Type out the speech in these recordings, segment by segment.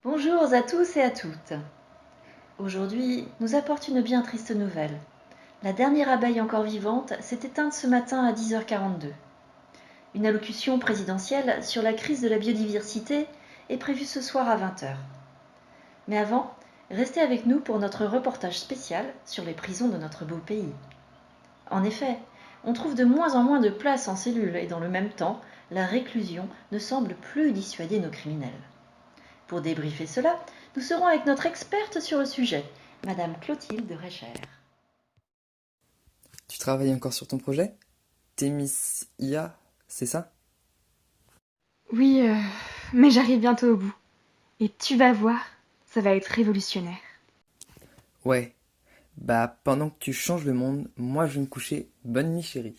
Bonjour à tous et à toutes. Aujourd'hui nous apporte une bien triste nouvelle. La dernière abeille encore vivante s'est éteinte ce matin à 10h42. Une allocution présidentielle sur la crise de la biodiversité est prévue ce soir à 20h. Mais avant, restez avec nous pour notre reportage spécial sur les prisons de notre beau pays. En effet, on trouve de moins en moins de places en cellules et dans le même temps, la réclusion ne semble plus dissuader nos criminels. Pour débriefer cela, nous serons avec notre experte sur le sujet, Madame Clotilde Recher. Tu travailles encore sur ton projet? Thémis IA, c'est ça? Oui, mais j'arrive bientôt au bout. Et tu vas voir, ça va être révolutionnaire. Ouais. Bah, pendant que tu changes le monde, moi je vais me coucher. Bonne nuit, chérie.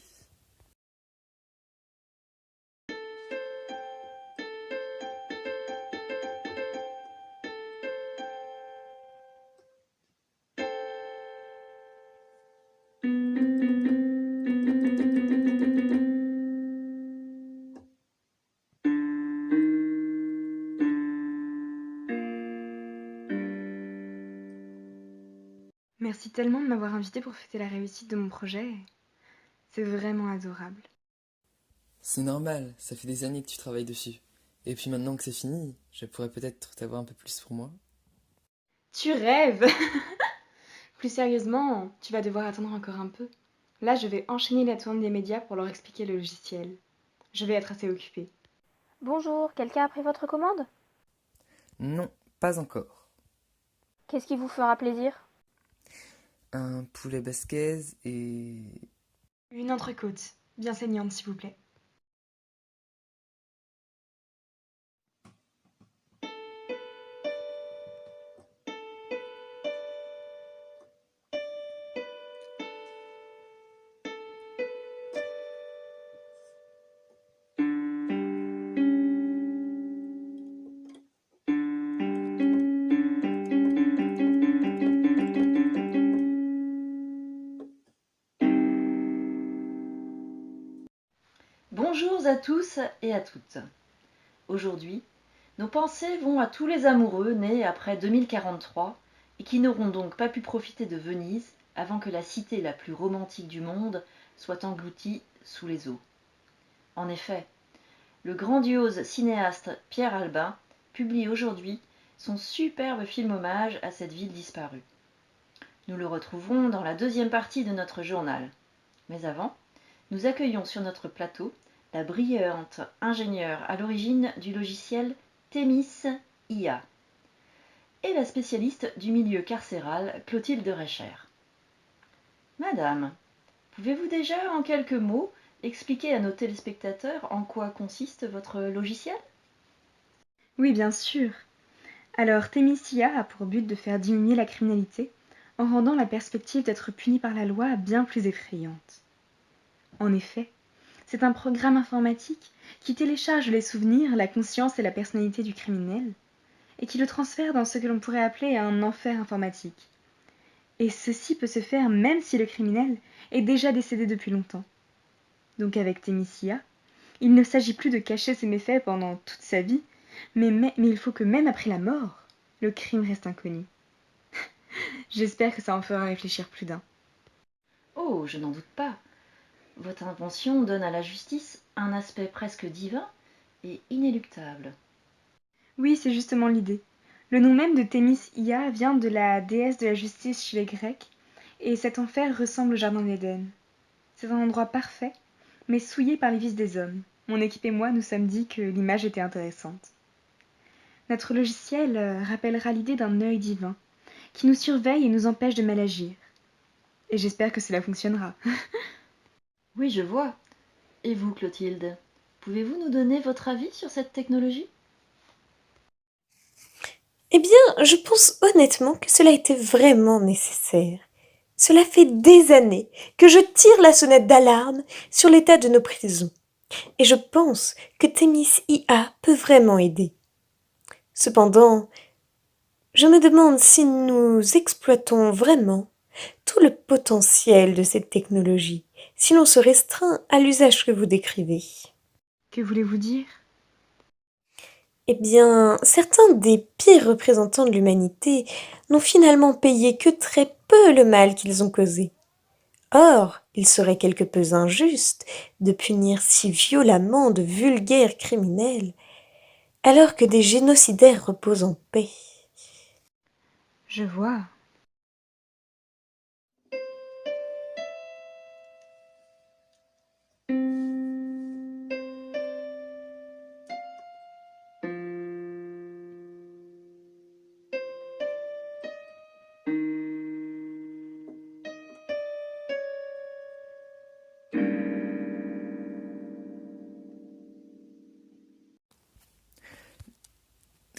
Merci tellement de m'avoir invité pour fêter la réussite de mon projet. C'est vraiment adorable. C'est normal, ça fait des années que tu travailles dessus. Et puis maintenant que c'est fini, je pourrais peut-être t'avoir un peu plus pour moi. Tu rêves! Plus sérieusement, tu vas devoir attendre encore un peu. Là, je vais enchaîner la tournée des médias pour leur expliquer le logiciel. Je vais être assez occupée. Bonjour, quelqu'un a pris votre commande? Non, pas encore. Qu'est-ce qui vous fera plaisir? Un poulet basquez et... Une entrecôte, bien saignante s'il vous plaît. Bonjour à tous et à toutes. Aujourd'hui, nos pensées vont à tous les amoureux nés après 2043 et qui n'auront donc pas pu profiter de Venise avant que la cité la plus romantique du monde soit engloutie sous les eaux. En effet, le grandiose cinéaste Pierre Albin publie aujourd'hui son superbe film hommage à cette ville disparue. Nous le retrouverons dans la deuxième partie de notre journal. Mais avant, nous accueillons sur notre plateau la brillante ingénieure à l'origine du logiciel Thémis IA et la spécialiste du milieu carcéral Clotilde Recher. Madame, pouvez-vous déjà en quelques mots expliquer à nos téléspectateurs en quoi consiste votre logiciel? Oui, bien sûr. Alors, Thémicia a pour but de faire diminuer la criminalité en rendant la perspective d'être puni par la loi bien plus effrayante. En effet, c'est un programme informatique qui télécharge les souvenirs, la conscience et la personnalité du criminel et qui le transfère dans ce que l'on pourrait appeler un enfer informatique. Et ceci peut se faire même si le criminel est déjà décédé depuis longtemps. Donc avec Thémicia, il ne s'agit plus de cacher ses méfaits pendant toute sa vie, mais il faut que même après la mort, le crime reste inconnu. J'espère que ça en fera réfléchir plus d'un. Oh, je n'en doute pas. Votre invention donne à la justice un aspect presque divin et inéluctable. Oui, c'est justement l'idée. Le nom même de Thémis Ia vient de la déesse de la justice chez les Grecs, et cet enfer ressemble au jardin d'Éden. C'est un endroit parfait, mais souillé par les vices des hommes. Mon équipe et moi nous sommes dit que l'image était intéressante. Notre logiciel rappellera l'idée d'un œil divin, qui nous surveille et nous empêche de mal agir. Et j'espère que cela fonctionnera. Oui, je vois. Et vous, Clotilde, pouvez-vous nous donner votre avis sur cette technologie? Eh bien, je pense honnêtement que cela était vraiment nécessaire. Cela fait des années que je tire la sonnette d'alarme sur l'état de nos prisons. Et je pense que Thémis IA peut vraiment aider. Cependant, je me demande si nous exploitons vraiment tout le potentiel de cette technologie, si l'on se restreint à l'usage que vous décrivez. Que voulez-vous dire? Eh bien, certains des pires représentants de l'humanité n'ont finalement payé que très peu le mal qu'ils ont causé. Or, il serait quelque peu injuste de punir si violemment de vulgaires criminels, alors que des génocidaires reposent en paix. Je vois.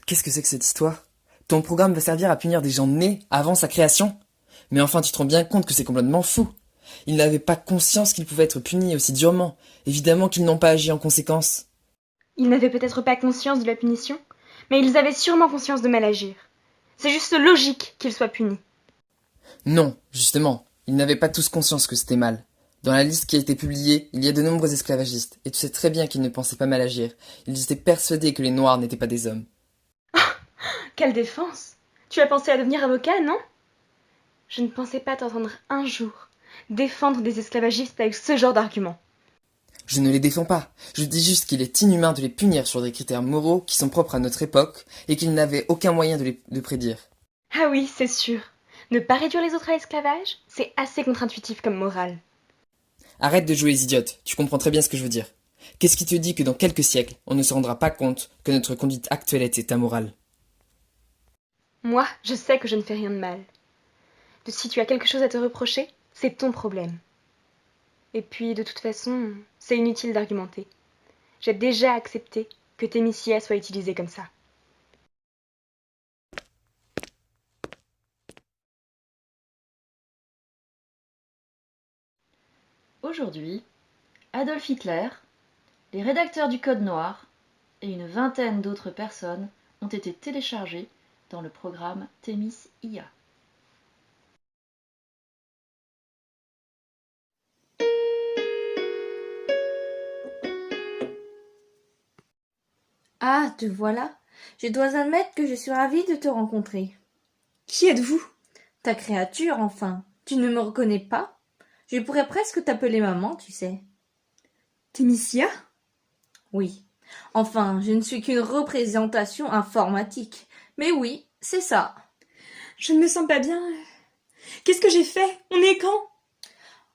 Qu'est-ce que c'est que cette histoire? Ton programme va servir à punir des gens nés avant sa création? Mais enfin, tu te rends bien compte que c'est complètement fou. Ils n'avaient pas conscience qu'ils pouvaient être punis aussi durement. Évidemment qu'ils n'ont pas agi en conséquence. Ils n'avaient peut-être pas conscience de la punition, mais ils avaient sûrement conscience de mal agir. C'est juste logique qu'ils soient punis. Non, justement, ils n'avaient pas tous conscience que c'était mal. Dans la liste qui a été publiée, il y a de nombreux esclavagistes, et tu sais très bien qu'ils ne pensaient pas mal agir. Ils étaient persuadés que les Noirs n'étaient pas des hommes. Quelle défense! Tu as pensé à devenir avocat, non? Je ne pensais pas t'entendre un jour défendre des esclavagistes avec ce genre d'arguments. Je ne les défends pas. Je dis juste qu'il est inhumain de les punir sur des critères moraux qui sont propres à notre époque et qu'ils n'avaient aucun moyen de prédire. Ah oui, c'est sûr. Ne pas réduire les autres à l'esclavage, c'est assez contre-intuitif comme morale. Arrête de jouer les idiotes, tu comprends très bien ce que je veux dire. Qu'est-ce qui te dit que dans quelques siècles, on ne se rendra pas compte que notre conduite actuelle est amorale? Moi, je sais que je ne fais rien de mal. Si tu as quelque chose à te reprocher, c'est ton problème. Et puis, de toute façon, c'est inutile d'argumenter. J'ai déjà accepté que Thémicia soit utilisée comme ça. Aujourd'hui, Adolf Hitler, les rédacteurs du Code Noir et une vingtaine d'autres personnes ont été téléchargés dans le programme Thémis IA. Ah, te voilà. Je dois admettre que je suis ravie de te rencontrer. Qui êtes-vous? Ta créature, enfin. Tu ne me reconnais pas? Je pourrais presque t'appeler maman, tu sais. Thémicia? Oui. Enfin, je ne suis qu'une représentation informatique. Mais oui, c'est ça. Je ne me sens pas bien. Qu'est-ce que j'ai fait? On est quand?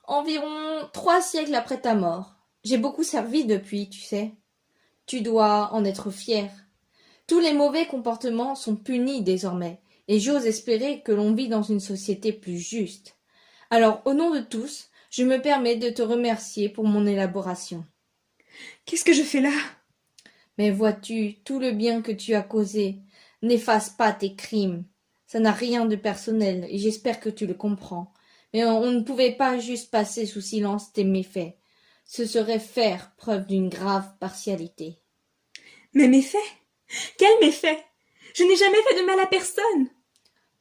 Environ 3 siècles après ta mort. J'ai beaucoup servi depuis, tu sais. Tu dois en être fier. Tous les mauvais comportements sont punis désormais, et j'ose espérer que l'on vit dans une société plus juste. Alors, au nom de tous, je me permets de te remercier pour mon élaboration. Qu'est-ce que je fais là? Mais vois-tu, tout le bien que tu as causé n'efface pas tes crimes. Ça n'a rien de personnel, et j'espère que tu le comprends. Mais on ne pouvait pas juste passer sous silence tes méfaits. Ce serait faire preuve d'une grave partialité. Mes méfaits? Quels méfaits? Je n'ai jamais fait de mal à personne.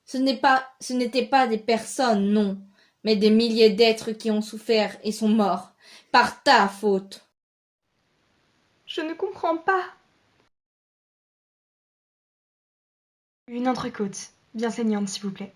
Ce n'étaient pas des personnes, non, mais des milliers d'êtres qui ont souffert et sont morts, par ta faute. Je ne comprends pas. Une entrecôte, bien saignante, s'il vous plaît.